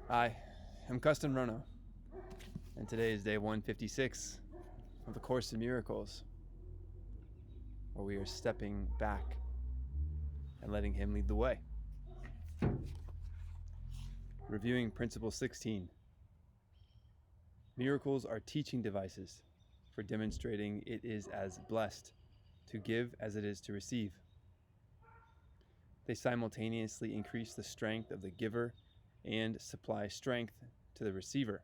Hi, I'm Kesten Rono, and today is day 156 of the Course in Miracles, where we are stepping back and letting Him lead the way. Reviewing Principle 16. Miracles are teaching devices for demonstrating it is as blessed to give as it is to receive. They simultaneously increase the strength of the giver and supply strength to the receiver.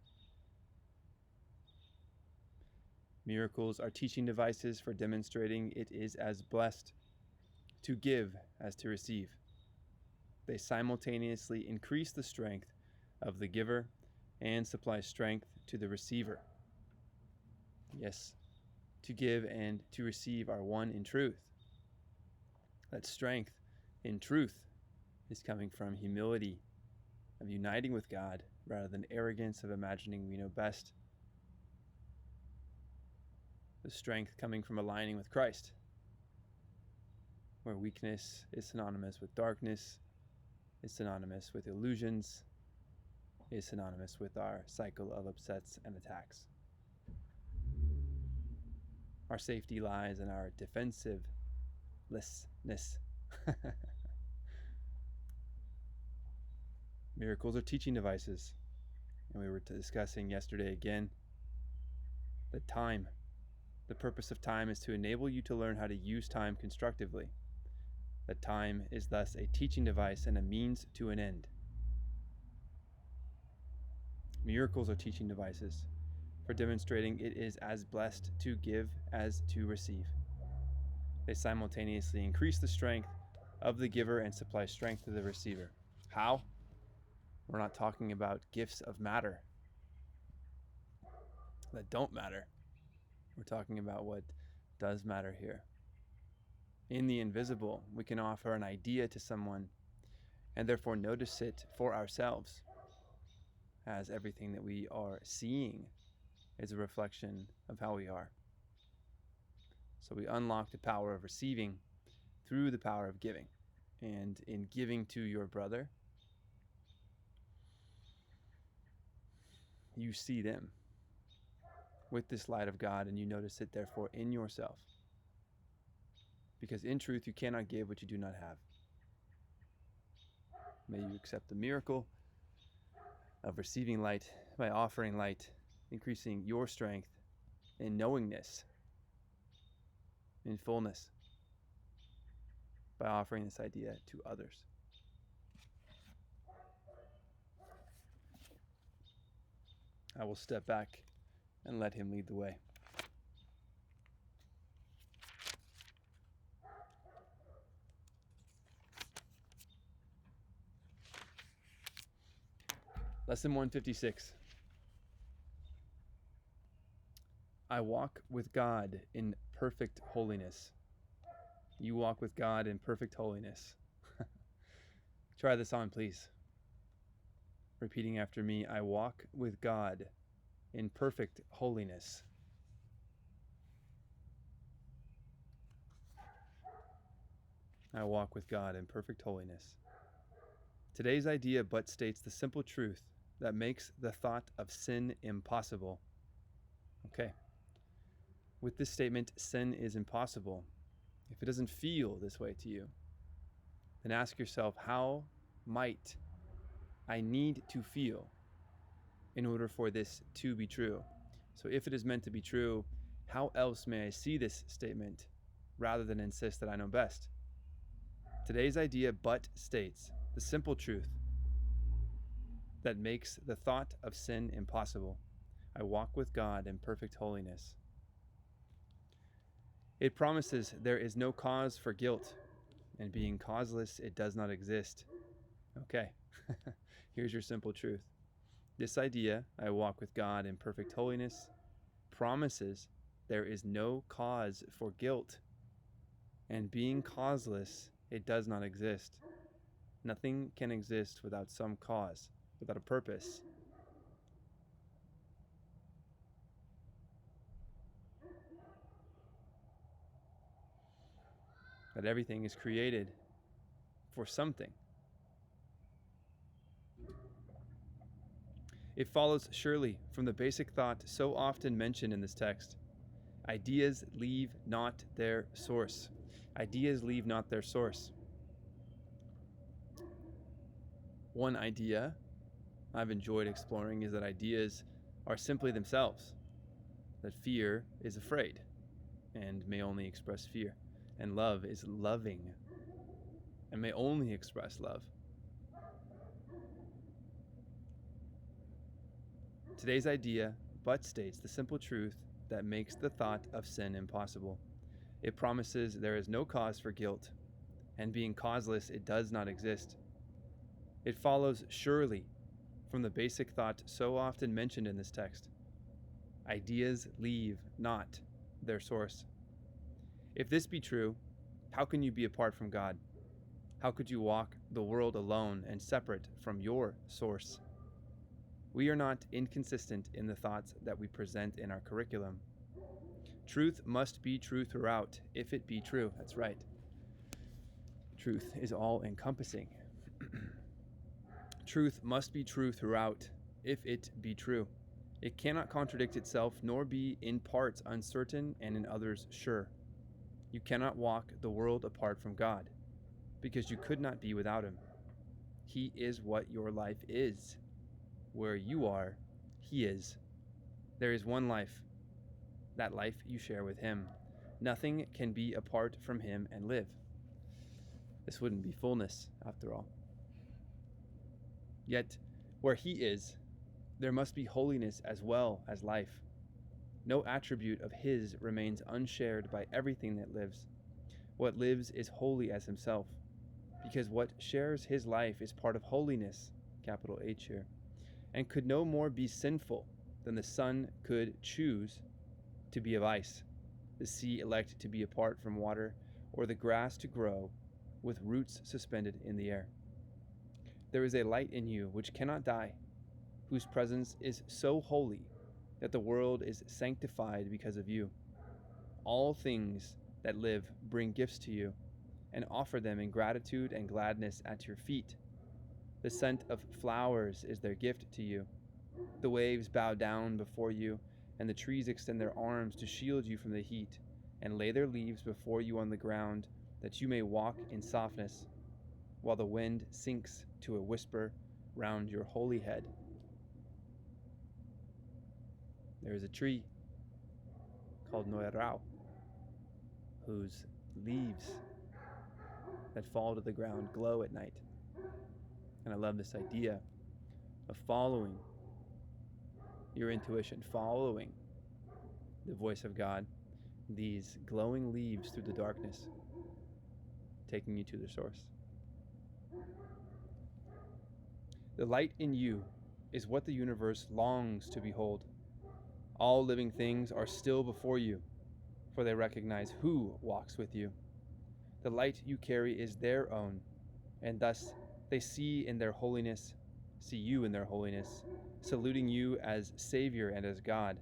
Miracles are teaching devices for demonstrating it is as blessed to give as to receive. They simultaneously increase the strength of the giver and supply strength to the receiver. Yes, to give and to receive are one in truth. That strength in truth is coming from humility of uniting with God rather than arrogance of imagining we know best. The strength coming from aligning with Christ, where weakness is synonymous with darkness, is synonymous with illusions, is synonymous with our cycle of upsets and attacks. Our safety lies in our defensiveness. Miracles are teaching devices, and we were discussing yesterday again that time, the purpose of time is to enable you to learn how to use time constructively. That time is thus a teaching device and a means to an end. Miracles are teaching devices for demonstrating it is as blessed to give as to receive. They simultaneously increase the strength of the giver and supply strength to the receiver. How? We're not talking about gifts of matter that don't matter. We're talking about what does matter here. In the invisible, we can offer an idea to someone and therefore notice it for ourselves, as everything that we are seeing is a reflection of how we are. So we unlock the power of receiving through the power of giving. And in giving to your brother, you see them with this light of God, and you notice it therefore in yourself. Because in truth, you cannot give what you do not have. May you accept the miracle of receiving light by offering light, increasing your strength in knowingness, in fullness, by offering this idea to others. I will step back and let Him lead the way. Lesson 156. I walk with God in perfect holiness. You walk with God in perfect holiness. Try this on, please. Repeating after me, I walk with God in perfect holiness. I walk with God in perfect holiness. Today's idea but states the simple truth that makes the thought of sin impossible. Okay. With this statement, sin is impossible. If it doesn't feel this way to you, then ask yourself, how might I need to feel in order for this to be true? So if it is meant to be true, how else may I see this statement rather than insist that I know best? Today's idea but states the simple truth that makes the thought of sin impossible. I walk with God in perfect holiness. It promises there is no cause for guilt, and being causeless, it does not exist. Okay, here's your simple truth. This idea, I walk with God in perfect holiness, promises there is no cause for guilt, and being causeless, it does not exist. Nothing can exist without some cause, without a purpose. That everything is created for something. It follows surely from the basic thought so often mentioned in this text. Ideas leave not their source. Ideas leave not their source. One idea I've enjoyed exploring is that ideas are simply themselves, that fear is afraid and may only express fear, and love is loving and may only express love. Today's idea but states the simple truth that makes the thought of sin impossible. It promises there is no cause for guilt, and being causeless, it does not exist. It follows surely from the basic thought so often mentioned in this text. Ideas leave not their source. If this be true, how can you be apart from God? How could you walk the world alone and separate from your source? We are not inconsistent in the thoughts that we present in our curriculum. Truth must be true throughout, if it be true. That's right. Truth is all-encompassing. Truth must be true throughout, if it be true. It cannot contradict itself, nor be in parts uncertain and in others sure. You cannot walk the world apart from God, because you could not be without Him. He is what your life is. Where you are, He is. There is one life. That life you share with Him. Nothing can be apart from Him and live. This wouldn't be fullness, after all. Yet, where He is, there must be holiness as well as life. No attribute of His remains unshared by everything that lives. What lives is holy as Himself, because what shares His life is part of holiness, capital H here, and could no more be sinful than the sun could choose to be of ice, the sea elect to be apart from water, or the grass to grow with roots suspended in the air. There is a light in you which cannot die, whose presence is so holy that the world is sanctified because of you. All things that live bring gifts to you, and offer them in gratitude and gladness at your feet. The scent of flowers is their gift to you. The waves bow down before you, and the trees extend their arms to shield you from the heat, and lay their leaves before you on the ground, that you may walk in softness, while the wind sinks to a whisper round your holy head. There is a tree called Noirao, whose leaves that fall to the ground glow at night. And I love this idea of following your intuition, following the voice of God, these glowing leaves through the darkness, taking you to the source. The light in you is what the universe longs to behold. All living things are still before you, for they recognize who walks with you. The light you carry is their own, and thus they see you in their holiness, saluting you as Savior and as God.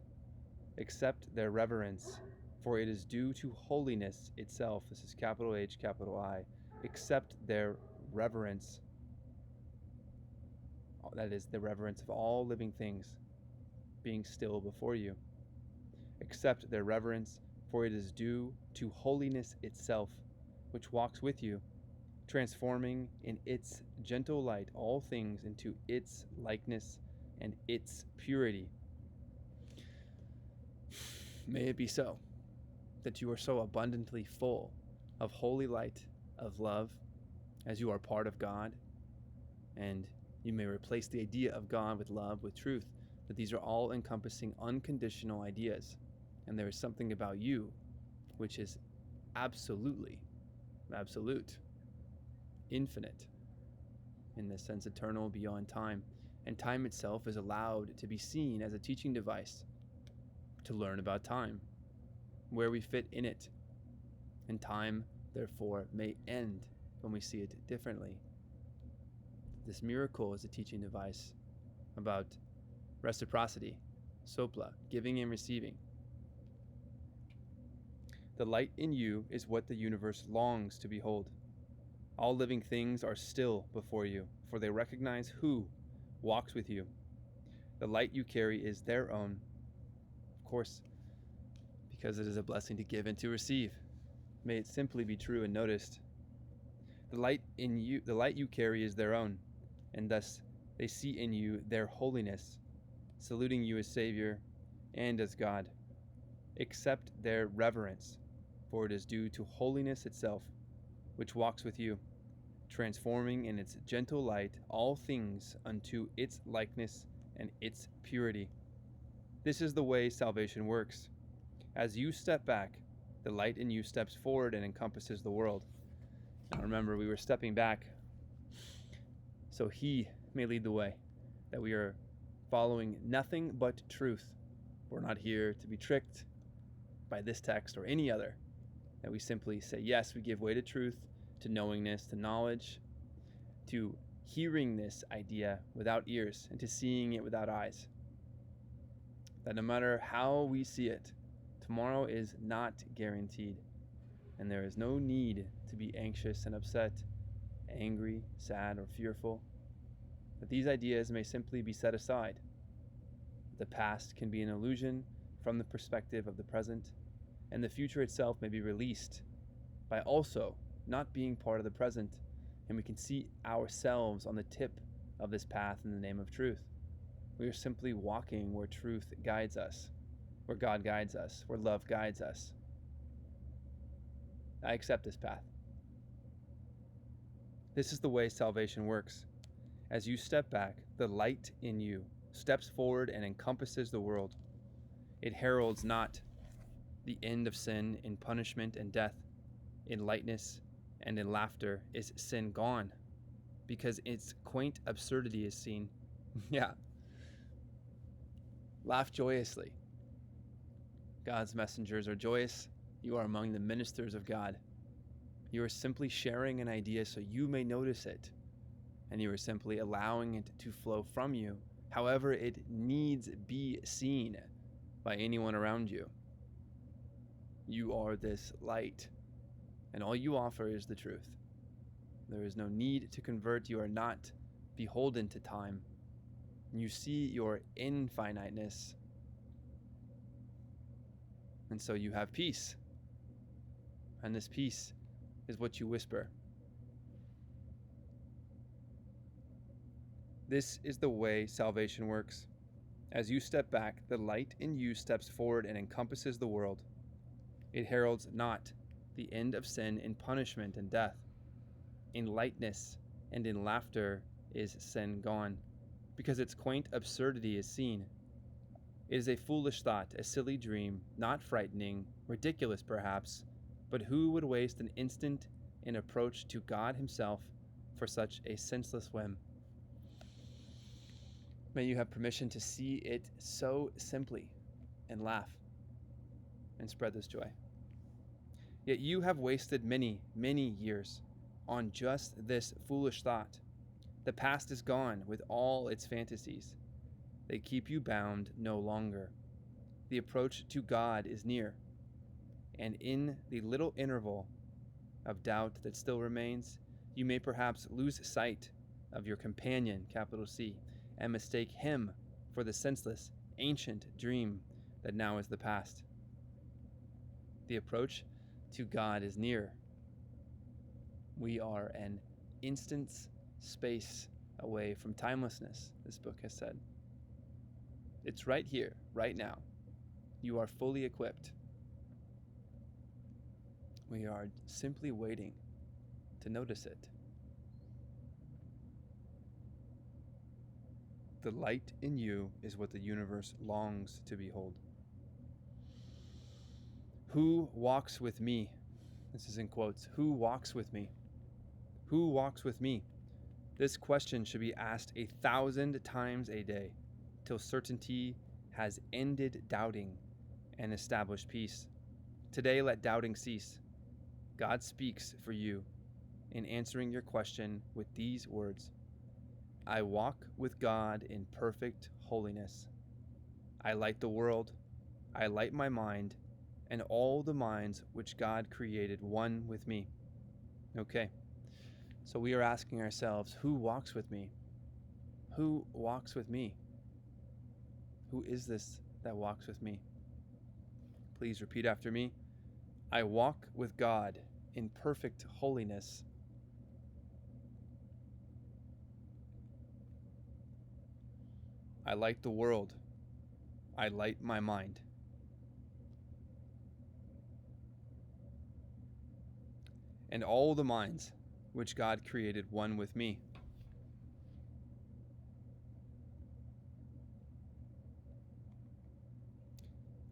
Accept their reverence, for it is due to holiness itself. This is capital H, capital I. Accept their reverence. That is the reverence of all living things being still before you. Accept their reverence, for it is due to holiness itself, which walks with you, transforming in its gentle light all things into its likeness and its purity. May it be so, that you are so abundantly full of holy light, of love, as you are part of God, and you may replace the idea of God with love, with truth, that these are all encompassing unconditional ideas, and there is something about you which is absolute, infinite, in this sense eternal, beyond time, and time itself is allowed to be seen as a teaching device to learn about time, where we fit in it, and time therefore may end when we see it differently. This miracle is a teaching device about reciprocity, sopla, giving and receiving. The light in you is what the universe longs to behold. All living things are still before you, for they recognize who walks with you. The light you carry is their own, of course, because it is a blessing to give and to receive. May it simply be true and noticed. The light you carry is their own, and thus they see in you their holiness, saluting you as Savior and as God. Accept their reverence, for it is due to holiness itself, which walks with you, transforming in its gentle light all things unto its likeness and its purity. This is the way salvation works. As you step back, the light in you steps forward and encompasses the world. Now remember, we were stepping back so He may lead the way, that we are following nothing but truth. We're not here to be tricked by this text or any other, that we simply say, yes, we give way to truth, to knowingness, to knowledge, to hearing this idea without ears, and to seeing it without eyes. That no matter how we see it, tomorrow is not guaranteed, and there is no need to be anxious and upset, angry, sad, or fearful. That these ideas may simply be set aside. The past can be an illusion from the perspective of the present, and the future itself may be released by also not being part of the present, and we can see ourselves on the tip of this path in the name of truth. We are simply walking where truth guides us, where God guides us, where love guides us. I accept this path. This is the way salvation works. As you step back, the light in you steps forward and encompasses the world. It heralds not the end of sin in punishment and death. In lightness and in laughter is sin gone, because its quaint absurdity is seen. Yeah. Laugh joyously. God's messengers are joyous. You are among the ministers of God. You are simply sharing an idea so you may notice it, and you are simply allowing it to flow from you, however it needs be seen by anyone around you. You are this light, and all you offer is the truth. There is no need to convert. You are not beholden to time. You see your infiniteness, and so you have peace. And this peace is what you whisper. This is the way salvation works. As you step back, the light in you steps forward and encompasses the world. It heralds not the end of sin in punishment and death. In lightness and in laughter is sin gone, because its quaint absurdity is seen. It is a foolish thought, a silly dream, not frightening, ridiculous perhaps, but who would waste an instant in approach to God Himself for such a senseless whim? May you have permission to see it so simply and laugh and spread this joy. Yet you have wasted many, many years on just this foolish thought. The past is gone with all its fantasies. They keep you bound no longer. The approach to God is near, and in the little interval of doubt that still remains, you may perhaps lose sight of your companion, capital C, and mistake him for the senseless, ancient dream that now is the past. The approach to God is near. We are an instant's space away from timelessness, this book has said. It's right here, right now. You are fully equipped. We are simply waiting to notice it. The light in you is what the universe longs to behold. Who walks with me? This is in quotes. Who walks with me? Who walks with me? This question should be asked 1,000 times a day, till certainty has ended doubting and established peace. Today let doubting cease. God speaks for you in answering your question with these words: I walk with God in perfect holiness. I light the world, I light my mind, and all the minds which God created one with me. Okay, so we are asking ourselves, who walks with me? Who walks with me? Who is this that walks with me? Please repeat after me. I walk with God in perfect holiness. I light the world. I light my mind. And all the minds which God created one with me.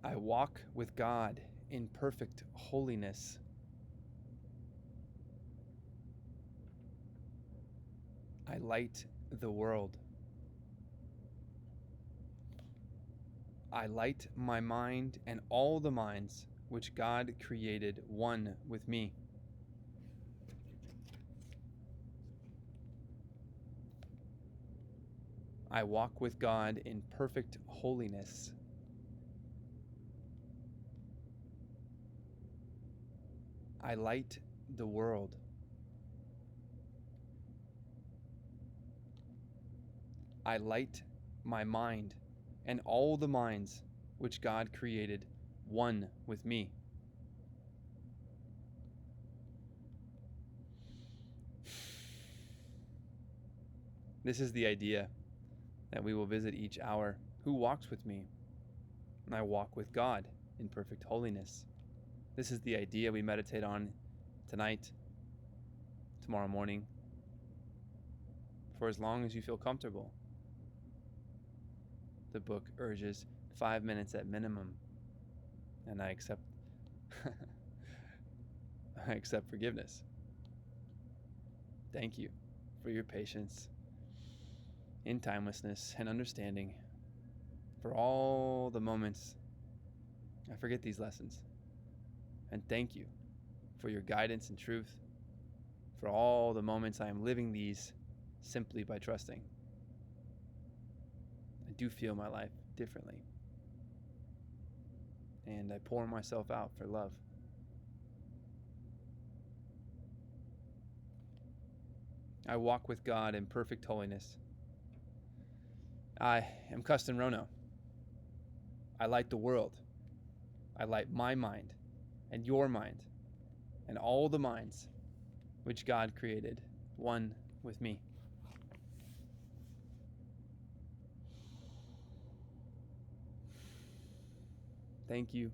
I walk with God in perfect holiness. I light the world. I light my mind and all the minds which God created one with me. I walk with God in perfect holiness. I light the world. I light my mind and all the minds which God created one with me. This is the idea that we will visit each hour. Who walks with me? And I walk with God in perfect holiness. This is the idea we meditate on tonight, tomorrow morning, for as long as you feel comfortable. The book urges 5 minutes at minimum, and I accept I accept forgiveness. Thank you for your patience in timelessness and understanding, for all the moments I forget these lessons. And thank you for your guidance and truth, for all the moments I am living these simply by trusting. I do feel my life differently, and I pour myself out for love. I walk with God in perfect holiness. I am Kesten Rono. I light the world. I light my mind and your mind and all the minds which God created, one with me. Thank you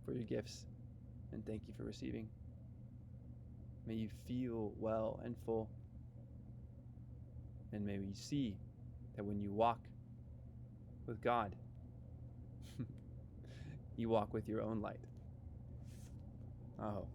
for your gifts, and thank you for receiving. May you feel well and full, and may you see that when you walk with God, you walk with your own light. Aho.